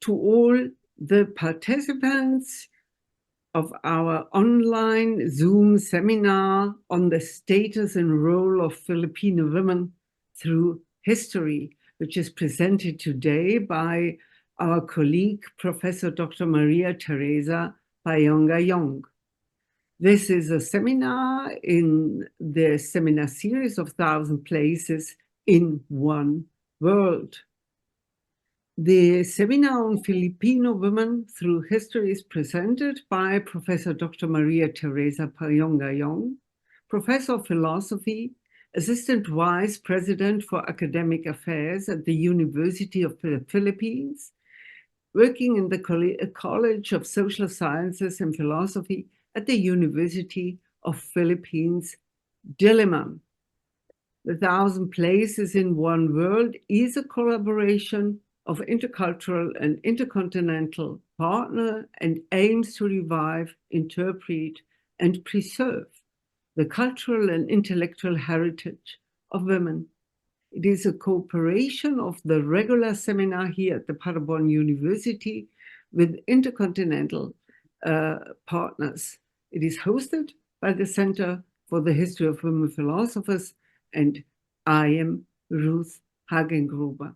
to all the participants of our online Zoom seminar on the status and role of Filipino women through history, which is presented today by our colleague, Professor Dr. Maria Theresa Payongayong. This is a seminar in the seminar series of 1,000 Places in One World. The seminar on Filipino women through history is presented by Professor Dr. Maria Theresa Payongayong, Professor of Philosophy, Assistant Vice President for Academic Affairs at the University of the Philippines, working in the College of Social Sciences and Philosophy at the University of Philippines, Diliman. The 1,000 Places in One World is a collaboration of intercultural and intercontinental partner and aims to revive, interpret, and preserve the cultural and intellectual heritage of women. It is a cooperation of the regular seminar here at the Paderborn University with intercontinental partners. It is hosted by the Center for the History of Women Philosophers, and I am Ruth Hagengruber.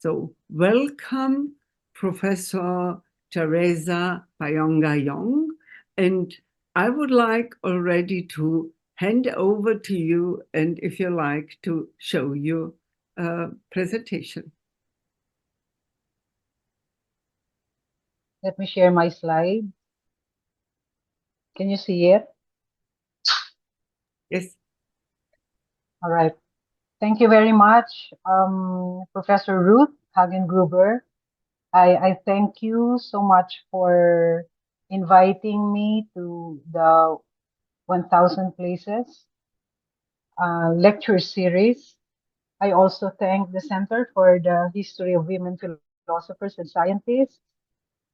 So welcome, Professor Theresa Payongayong, and I would like already to hand over to you, and if you like, to show your presentation. Let me share my slide. Can you see it? Yes. All right. Thank you very much, Professor Ruth Hagengruber. I thank you so much for inviting me to the 1,000 Places lecture series. I also thank the Center for the History of Women Philosophers and Scientists,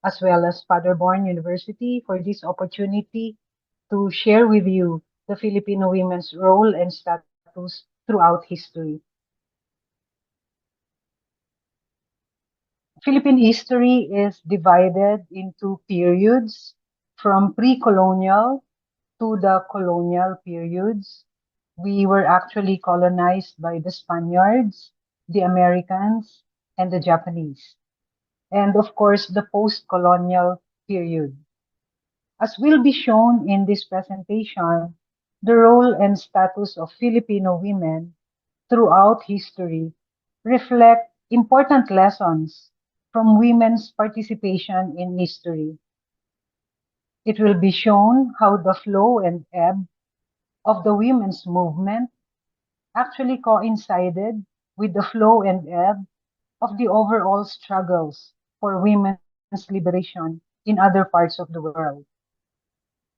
as well as Paderborn University, for this opportunity to share with you the Filipino women's role and status throughout history. Philippine history is divided into periods from pre-colonial to the colonial periods. We were actually colonized by the Spaniards, the Americans, and the Japanese. And of course, the post-colonial period. As will be shown in this presentation, the role and status of Filipino women throughout history reflect important lessons from women's participation in history. It will be shown how the flow and ebb of the women's movement actually coincided with the flow and ebb of the overall struggles for women's liberation in other parts of the world.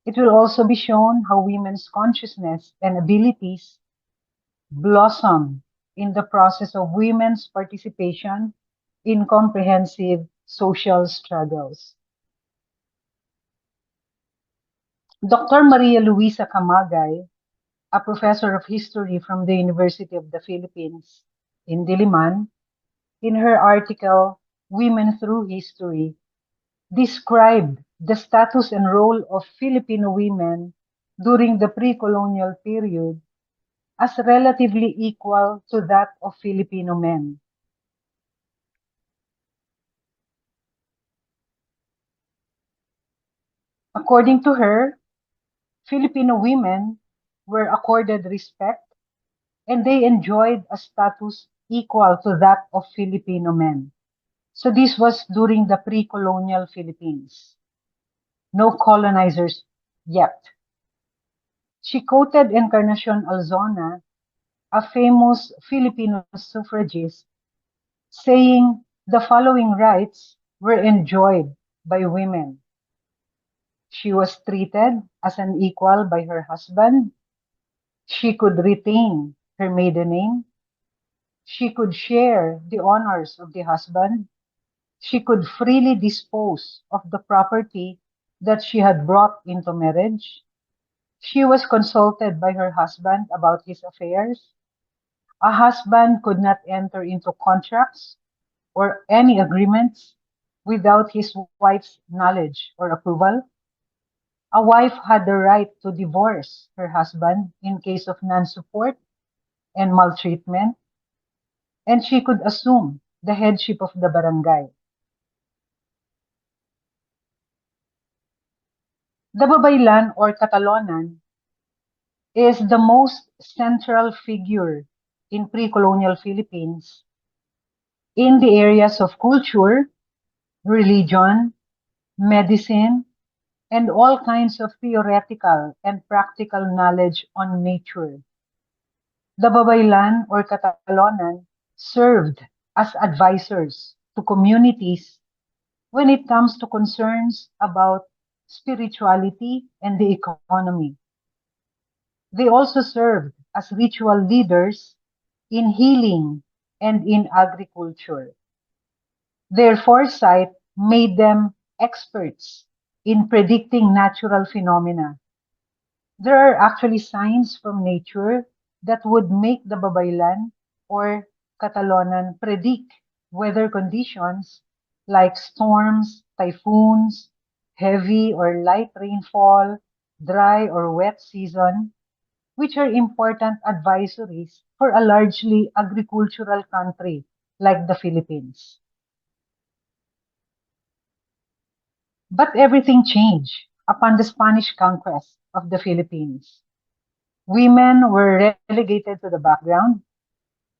It will also be shown how women's consciousness and abilities blossom in the process of women's participation in comprehensive social struggles. Dr. Maria Luisa Camagay, a professor of history from the University of the Philippines in Diliman, in her article, Women Through History, described the status and role of Filipino women during the pre-colonial period as relatively equal to that of Filipino men. According to her, Filipino women were accorded respect and they enjoyed a status equal to that of Filipino men. So this was during the pre-colonial Philippines. No colonizers yet. She quoted Encarnacion Alzona, a famous Filipino suffragist, saying the following rights were enjoyed by women. She was treated as an equal by her husband. She could retain her maiden name. She could share the honors of the husband. She could freely dispose of the property that she had brought into marriage. She was consulted by her husband about his affairs. A husband could not enter into contracts or any agreements without his wife's knowledge or approval. A wife had the right to divorce her husband in case of non-support and maltreatment, and she could assume the headship of the barangay. The Babaylan or Catalonan is the most central figure in pre-colonial Philippines in the areas of culture, religion, medicine, and all kinds of theoretical and practical knowledge on nature. The Babaylan or Catalonan served as advisors to communities when it comes to concerns about spirituality and the economy. They also served as ritual leaders in healing and in agriculture. Their foresight made them experts in predicting natural phenomena. There are actually signs from nature that would make the Babaylan or Catalonan predict weather conditions like storms, typhoons, heavy or light rainfall, dry or wet season, which are important advisories for a largely agricultural country like the Philippines. But everything changed upon the Spanish conquest of the Philippines. Women were relegated to the background.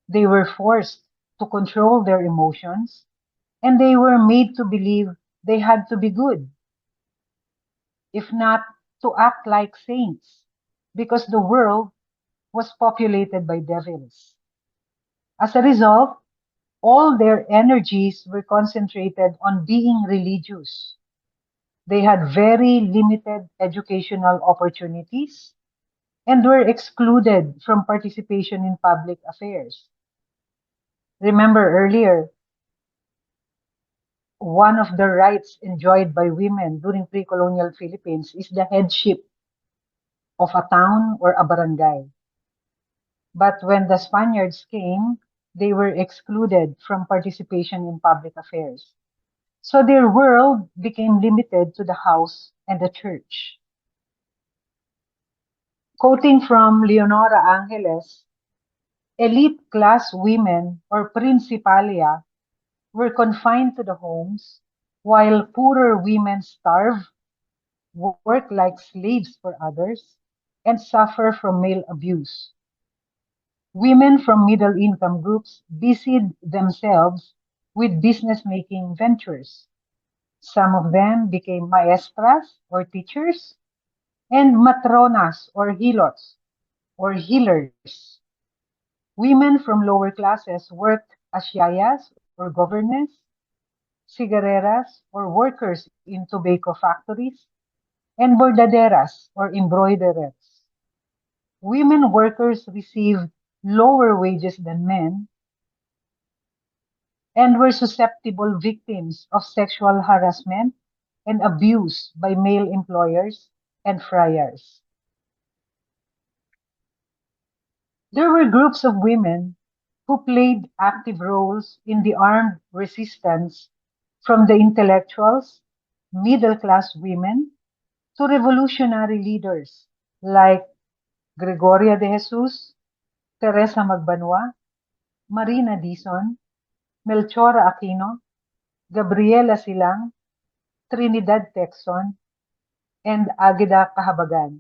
They were forced to control their emotions, and they were made to believe they had to be good, if not to act like saints, because the world was populated by devils. As a result, all their energies were concentrated on being religious. They had very limited educational opportunities and were excluded from participation in public affairs. Remember earlier, one of the rights enjoyed by women during pre-colonial Philippines is the headship of a town or a barangay. But when the Spaniards came, they were excluded from participation in public affairs. So their world became limited to the house and the church. Quoting from Leonora Angeles, elite class women or principalia were confined to the homes, while poorer women starve, work like slaves for others, and suffer from male abuse. Women from middle income groups busied themselves with business making ventures. Some of them became maestras or teachers, and matronas or hilots or healers. Women from lower classes worked as yayas or governess, cigareras or workers in tobacco factories, and bordaderas or embroiderers. Women workers received lower wages than men and were susceptible victims of sexual harassment and abuse by male employers and friars. There were groups of women who played active roles in the armed resistance, from the intellectuals, middle class women, to revolutionary leaders like Gregoria de Jesus, Teresa Magbanua, Marina Dizon, Melchora Aquino, Gabriela Silang, Trinidad Texon, and Agida Kahabagan.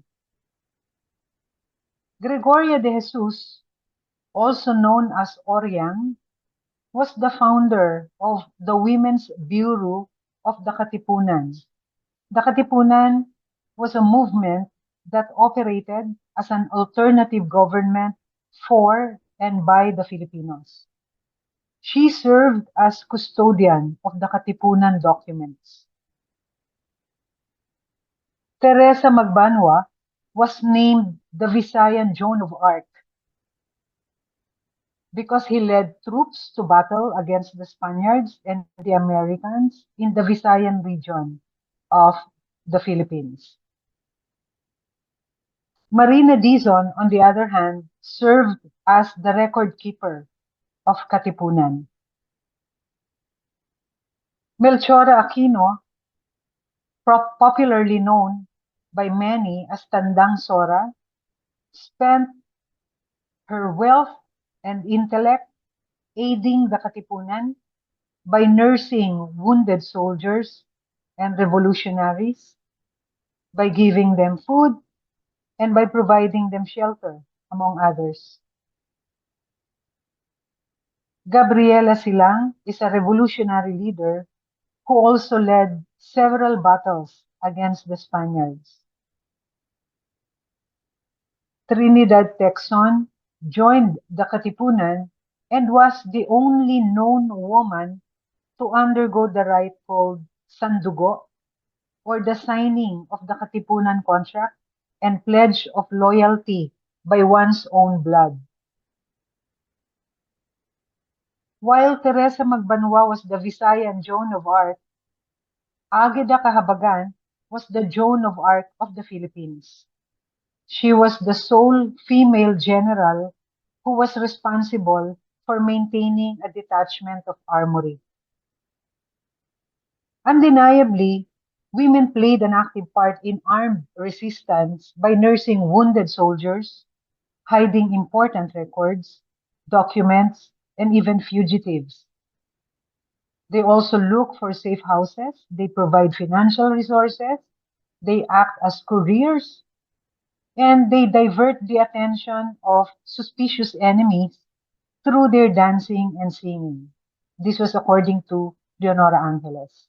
Gregoria de Jesus, also known as Oryang, was the founder of the Women's Bureau of the Katipunan. The Katipunan was a movement that operated as an alternative government for and by the Filipinos. She served as custodian of the Katipunan documents. Teresa Magbanua was named the Visayan Joan of Arc because he led troops to battle against the Spaniards and the Americans in the Visayan region of the Philippines. Marina Dizon, on the other hand, served as the record keeper of Katipunan. Melchora Aquino, popularly known by many as Tandang Sora, spent her wealth and intellect aiding the Katipunan by nursing wounded soldiers and revolutionaries, by giving them food, and by providing them shelter, among others. Gabriela Silang is a revolutionary leader who also led several battles against the Spaniards. Trinidad Texon joined the Katipunan and was the only known woman to undergo the rite called Sandugo, or the signing of the Katipunan contract and pledge of loyalty by one's own blood. While Teresa Magbanwa was the Visayan Joan of Arc, Agueda Kahabagan was the Joan of Arc of the Philippines. She was the sole female general who was responsible for maintaining a detachment of armory. Undeniably, women played an active part in armed resistance by nursing wounded soldiers, hiding important records, documents, and even fugitives. They also look for safe houses, they provide financial resources, they act as couriers, and they divert the attention of suspicious enemies through their dancing and singing. This was according to Leonora Angeles.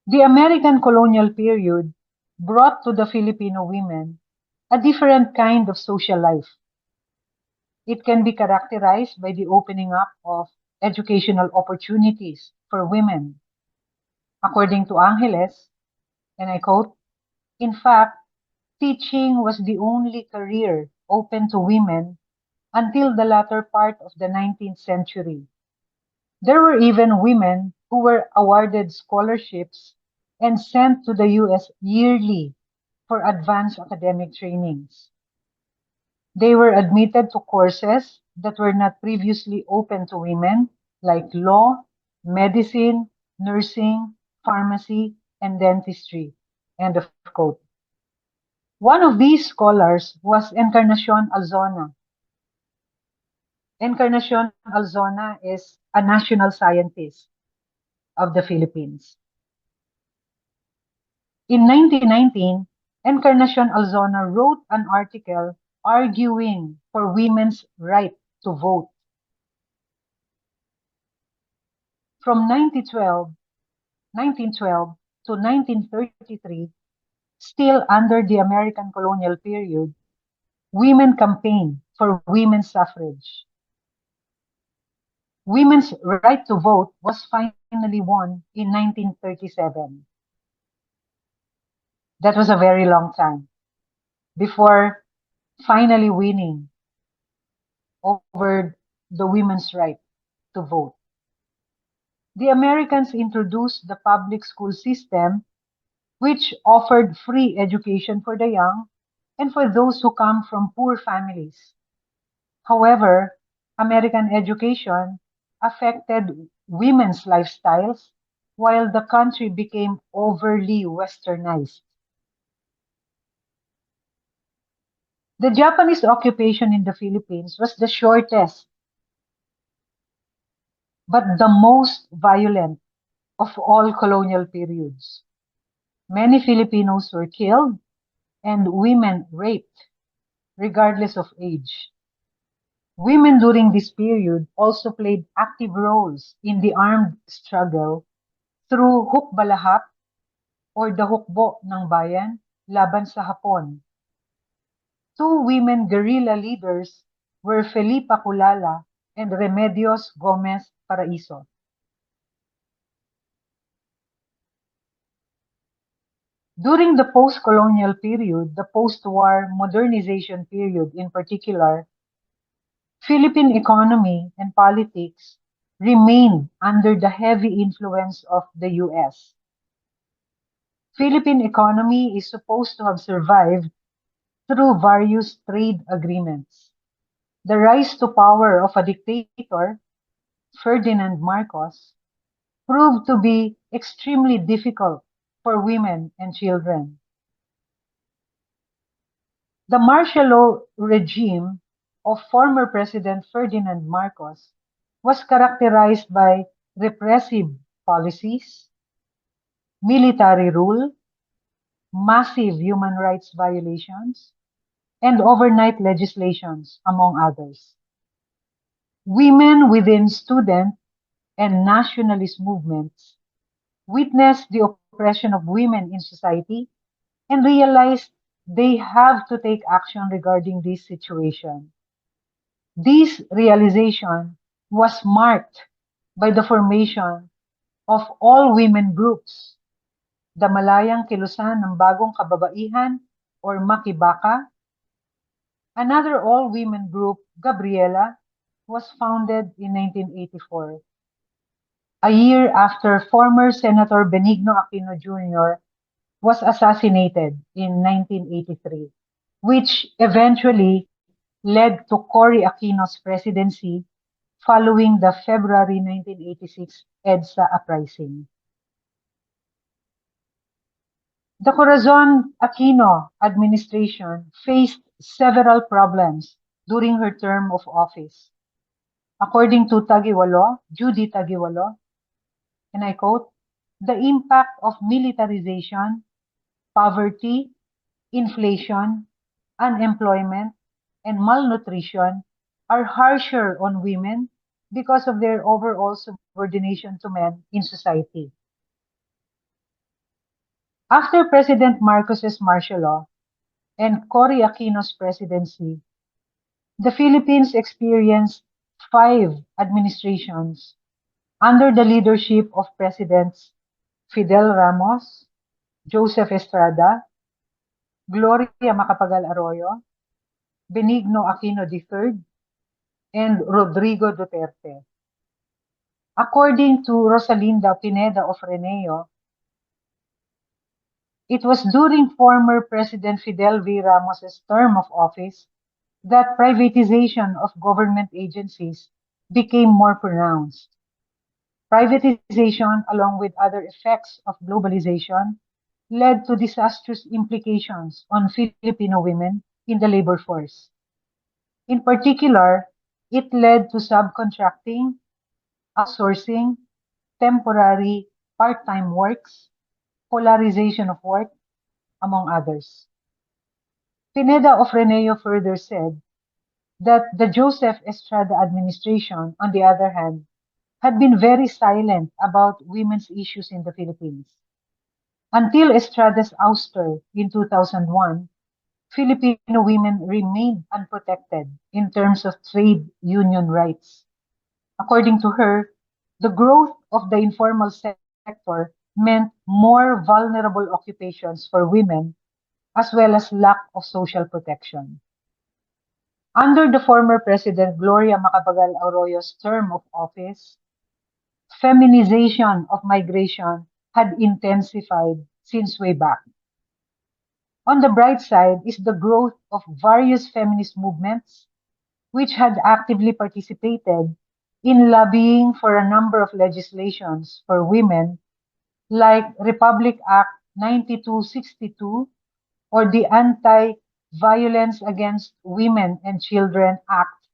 The American colonial period brought to the Filipino women a different kind of social life. It can be characterized by the opening up of educational opportunities for women. According to Angeles, and I quote, in fact, teaching was the only career open to women until the latter part of the 19th century. There were even women who were awarded scholarships and sent to the US yearly for advanced academic trainings. They were admitted to courses that were not previously open to women, like law, medicine, nursing, pharmacy, and dentistry. End of quote. One of these scholars was Encarnacion Alzona. Encarnacion Alzona is a national scientist of the Philippines. In 1919, Encarnacion Alzona wrote an article arguing for women's right to vote. From 1912 to 1933, still under the American colonial period, women campaigned for women's suffrage. Women's right to vote was finally won in 1937. That was a very long time before finally winning over the women's right to vote. The Americans introduced the public school system, which offered free education for the young and for those who come from poor families. However, American education affected women's lifestyles while the country became overly westernized. The Japanese occupation in the Philippines was the shortest but the most violent of all colonial periods. Many Filipinos were killed and women raped, regardless of age. Women during this period also played active roles in the armed struggle through hukbalahap or the hukbo ng bayan laban sa Hapon. Two women guerrilla leaders were Felipa Culala and Remedios Gomez Paraiso. During the post-colonial period, the post-war modernization period in particular, Philippine economy and politics remained under the heavy influence of the US. Philippine economy is supposed to have survived through various trade agreements. The rise to power of a dictator Ferdinand Marcos, proved to be extremely difficult for women and children. The martial law regime of former President Ferdinand Marcos was characterized by repressive policies, military rule, massive human rights violations, and overnight legislations, among others. Women within student and nationalist movements witnessed the oppression of women in society and realized they have to take action regarding this situation. This realization was marked by the formation of all-women groups, the Malayang Kilusan ng Bagong Kababaihan or Makibaka. Another all-women group, Gabriela, was founded in 1984, a year after former Senator Benigno Aquino Jr. was assassinated in 1983, which eventually led to Cory Aquino's presidency following the February 1986 EDSA uprising. The Corazon Aquino administration faced several problems during her term of office. According to Judy Tagiwalo, and I quote, "The impact of militarization, poverty, inflation, unemployment, and malnutrition are harsher on women because of their overall subordination to men in society." After President Marcos's martial law and Cory Aquino's presidency, the Philippines experienced 5 administrations under the leadership of Presidents Fidel Ramos, Joseph Estrada, Gloria Macapagal Arroyo, Benigno Aquino III, and Rodrigo Duterte. According to Rosalinda Pineda of Reneo, it was during former President Fidel V. Ramos's term of office that privatization of government agencies became more pronounced. Privatization, along with other effects of globalization, led to disastrous implications on Filipino women in the labor force. In particular, it led to subcontracting, outsourcing, temporary part-time works, polarization of work, among others. Pineda of Reneo further said that the Joseph Estrada administration, on the other hand, had been very silent about women's issues in the Philippines. Until Estrada's ouster in 2001, Filipino women remained unprotected in terms of trade union rights. According to her, the growth of the informal sector meant more vulnerable occupations for women, as well as lack of social protection. Under the former President Gloria Macapagal Arroyo's term of office, feminization of migration had intensified since way back. On the bright side is the growth of various feminist movements, which had actively participated in lobbying for a number of legislations for women, like Republic Act 9262 or the Anti-Violence Against Women and Children Act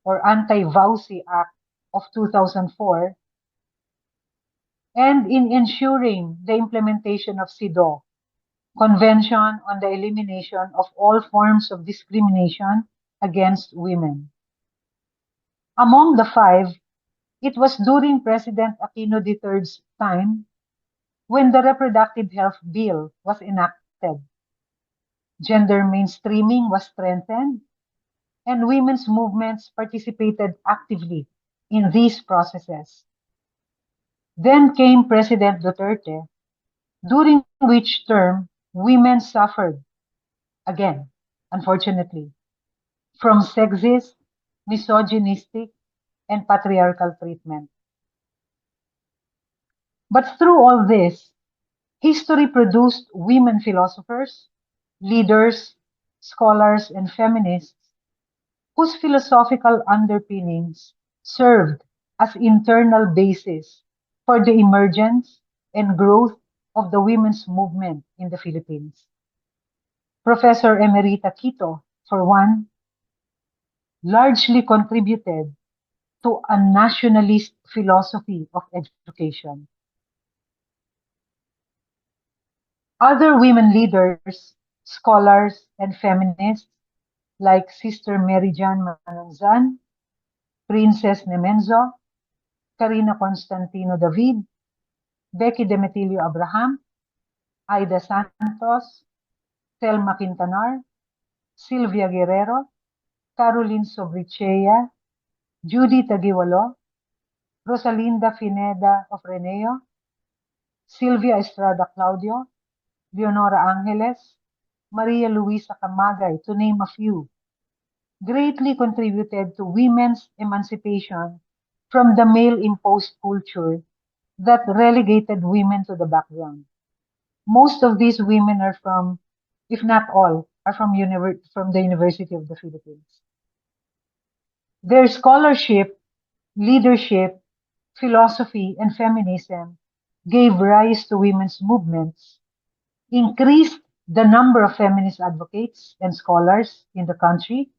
or Anti-VAUSI Act of 2004, and in ensuring the implementation of CEDAW, Convention on the Elimination of All Forms of Discrimination Against Women. Among the 5, it was during President Aquino III's time when the Reproductive Health Bill was enacted. Gender mainstreaming was strengthened, and women's movements participated actively in these processes. Then came President Duterte, during which term women suffered, again, unfortunately, from sexist, misogynistic, and patriarchal treatment. But through all this, history produced women philosophers, leaders, scholars, and feminists whose philosophical underpinnings served as internal basis for the emergence and growth of the women's movement in the Philippines. Professor Emerita Quito, for one, largely contributed to a nationalist philosophy of education. Other women leaders, scholars, and feminists like Sister Mary Jan Mananzan, Princess Nemenzo, Carina Constantino David, Becky Demetilio Abraham, Aida Santos, Thelma Quintanar, Sylvia Guerrero, Caroline Sobrichea, Judy Tagiwalo, Rosalinda Fineda of Reneo, Silvia Estrada Claudio, Leonora Angeles, Maria Luisa Camagay, to name a few, greatly contributed to women's emancipation from the male-imposed culture that relegated women to the background. Most of these women are from, if not all, are from the University of the Philippines. Their scholarship, leadership, philosophy, and feminism gave rise to women's movements, increased the number of feminist advocates and scholars in the country,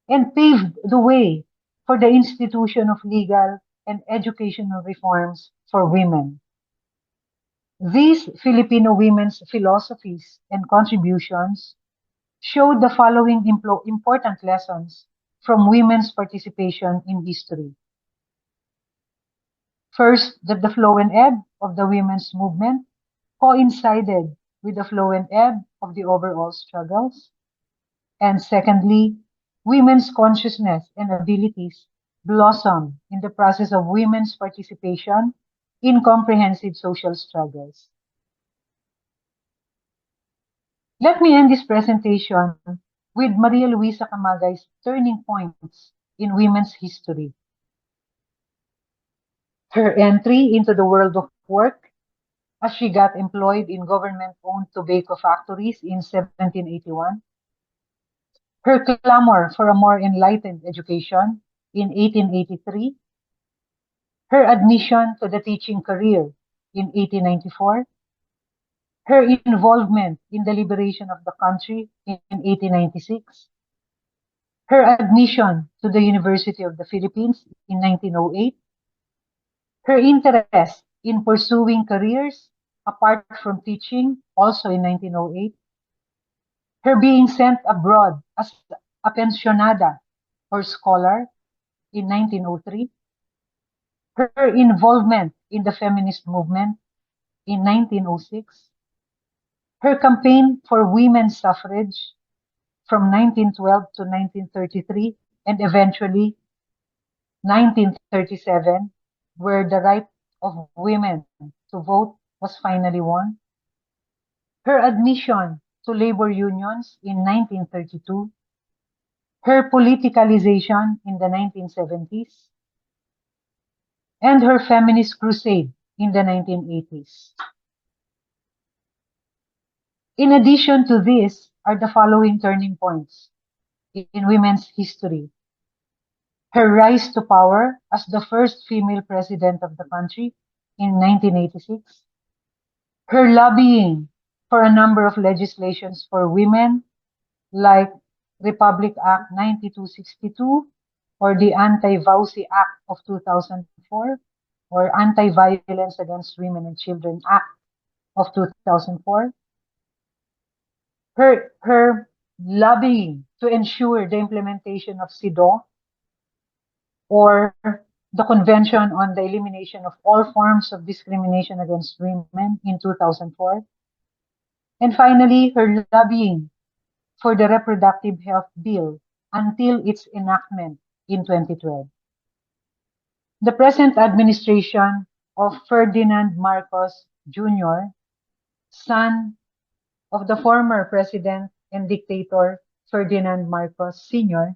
and paved the way for the institution of legal and educational reforms for women. These Filipino women's philosophies and contributions showed the following important lessons from women's participation in history. First, that the flow and ebb of the women's movement coincided with the flow and ebb of the overall struggles. And secondly, women's consciousness and abilities blossom in the process of women's participation in comprehensive social struggles. Let me end this presentation with Maria Luisa Camagay's turning points in women's history. Her entry into the world of work as she got employed in government-owned tobacco factories in 1781, her clamor for a more enlightened education in 1883, her admission to the teaching career in 1894, her involvement in the liberation of the country in 1896, her admission to the University of the Philippines in 1908, her interest in pursuing careers apart from teaching also in 1908, her being sent abroad as a pensionada or scholar in 1903, her involvement in the feminist movement in 1906, her campaign for women's suffrage from 1912 to 1933 and eventually 1937, where the right of women to vote was finally won, her admission to labor unions in 1932, her politicalization in the 1970s, and her feminist crusade in the 1980s. In addition to this are the following turning points in women's history. Her rise to power as the first female president of the country in 1986, her lobbying for a number of legislations for women like Republic Act 9262 or the Anti-Vowsy Act of 2004 or Anti-Violence Against Women and Children Act of 2004. Her lobbying to ensure the implementation of CEDAW or the Convention on the Elimination of All Forms of Discrimination Against Women in 2004. And finally, her lobbying for the Reproductive Health Bill until its enactment in 2012. The present administration of Ferdinand Marcos Jr., son of the former president and dictator Ferdinand Marcos Sr.,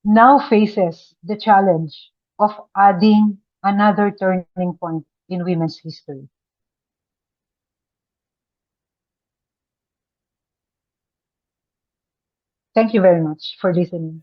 now faces the challenge of adding another turning point in women's history. Thank you very much for listening.